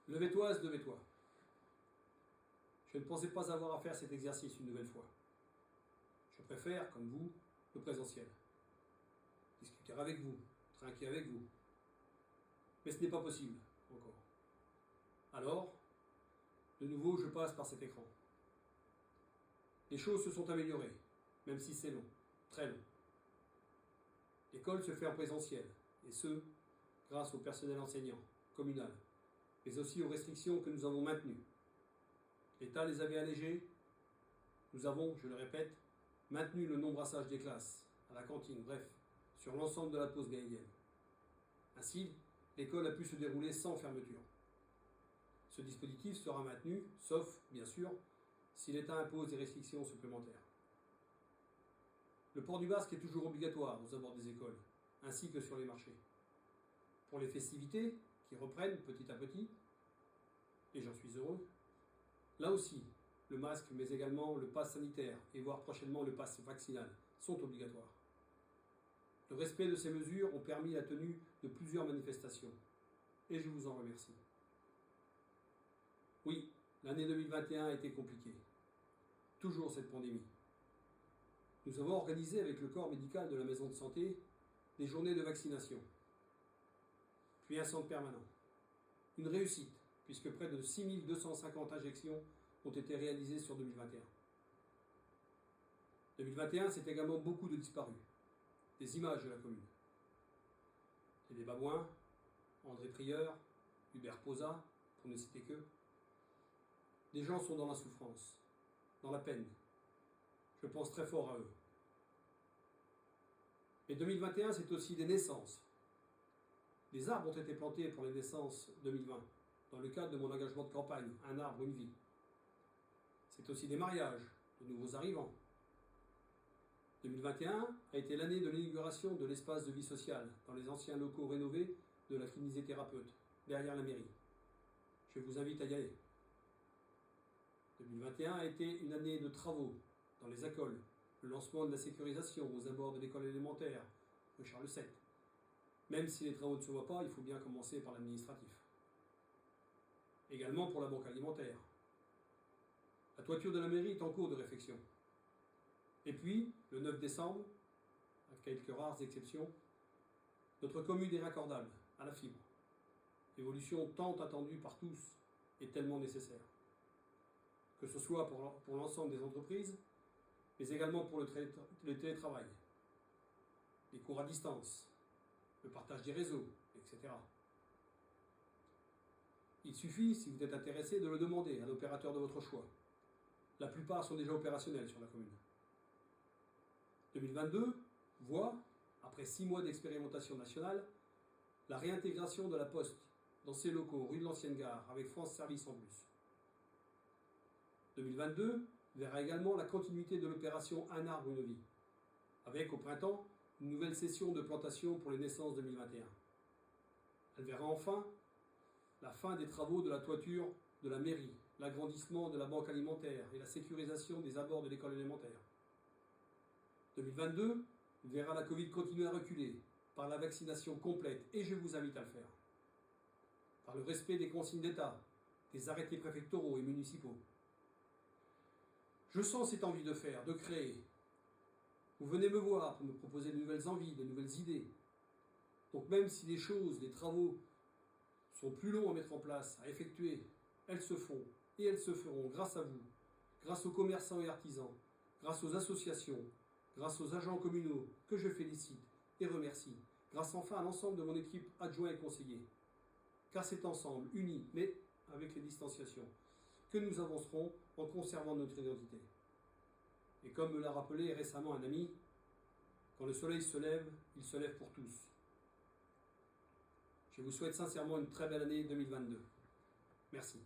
Levez-toi, levez-toi. Je ne pensais pas avoir à faire cet exercice une nouvelle fois. Je préfère, comme vous, le présentiel. Discuter avec vous, trinquer avec vous. Mais ce n'est pas possible, encore. Alors, de nouveau, je passe par cet écran. Les choses se sont améliorées, même si c'est long, très long. L'école se fait en présentiel, et ce, grâce au personnel enseignant, communal, mais aussi aux restrictions que nous avons maintenues. L'État les avait allégées. Nous avons, je le répète, maintenu le non-brassage des classes, à la cantine, bref, sur l'ensemble de la pause gaélienne. Ainsi, l'école a pu se dérouler sans fermeture. Ce dispositif sera maintenu, sauf, bien sûr, si l'État impose des restrictions supplémentaires. Le port du masque est toujours obligatoire aux abords des écoles, ainsi que sur les marchés. Pour les festivités, qui reprennent petit à petit, et j'en suis heureux, là aussi, le masque, mais également le pass sanitaire, et voire prochainement le pass vaccinal, sont obligatoires. Le respect de ces mesures ont permis la tenue de plusieurs manifestations, et je vous en remercie. Oui, l'année 2021 a été compliquée. Toujours cette pandémie. Nous avons organisé avec le corps médical de la maison de santé des journées de vaccination, puis un centre permanent. Une réussite, puisque près de 6250 injections ont été réalisées sur 2021. 2021, c'est également beaucoup de disparus, des images de la commune. Les Babouins, André Prieur, Hubert Posa, pour ne citer que. Des gens sont dans la souffrance, dans la peine. Je pense très fort à eux. Mais 2021, c'est aussi des naissances. Des arbres ont été plantés pour les naissances 2020, dans le cadre de mon engagement de campagne, un arbre, une vie. C'est aussi des mariages, de nouveaux arrivants. 2021 a été l'année de l'inauguration de l'espace de vie sociale dans les anciens locaux rénovés de la kinésithérapeute, derrière la mairie. Je vous invite à y aller. 2021 a été une année de travaux dans les écoles, le lancement de la sécurisation aux abords de l'école élémentaire, rue Charles VII. Même si les travaux ne se voient pas, il faut bien commencer par l'administratif. Également pour la banque alimentaire. La toiture de la mairie est en cours de réfection. Et puis, le 9 décembre, à quelques rares exceptions, notre commune est raccordable à la fibre. Évolution tant attendue par tous et tellement nécessaire. Que ce soit pour l'ensemble des entreprises, mais également pour le télétravail, les cours à distance, le partage des réseaux, etc. Il suffit, si vous êtes intéressé, de le demander à l'opérateur de votre choix. La plupart sont déjà opérationnels sur la commune. 2022 voit, après 6 mois d'expérimentation nationale, la réintégration de la Poste dans ses locaux rue de l'Ancienne Gare avec France Service en plus. 2022 verra également la continuité de l'opération Un arbre, une vie, avec au printemps une nouvelle session de plantation pour les naissances 2021. Elle verra enfin la fin des travaux de la toiture de la mairie, l'agrandissement de la banque alimentaire et la sécurisation des abords de l'école élémentaire. 2022 verra la Covid continuer à reculer par la vaccination complète, et je vous invite à le faire, par le respect des consignes d'État, des arrêtés préfectoraux et municipaux. Je sens cette envie de faire, de créer. Vous venez me voir pour me proposer de nouvelles envies, de nouvelles idées. Donc même si les choses, les travaux sont plus longs à mettre en place, à effectuer, elles se font et elles se feront grâce à vous, grâce aux commerçants et artisans, grâce aux associations, grâce aux agents communaux que je félicite et remercie, grâce enfin à l'ensemble de mon équipe adjoint et conseiller. Car c'est ensemble, unis, mais avec les distanciations, que nous avancerons en conservant notre identité. Et comme me l'a rappelé récemment un ami, quand le soleil se lève, il se lève pour tous. Je vous souhaite sincèrement une très belle année 2022. Merci.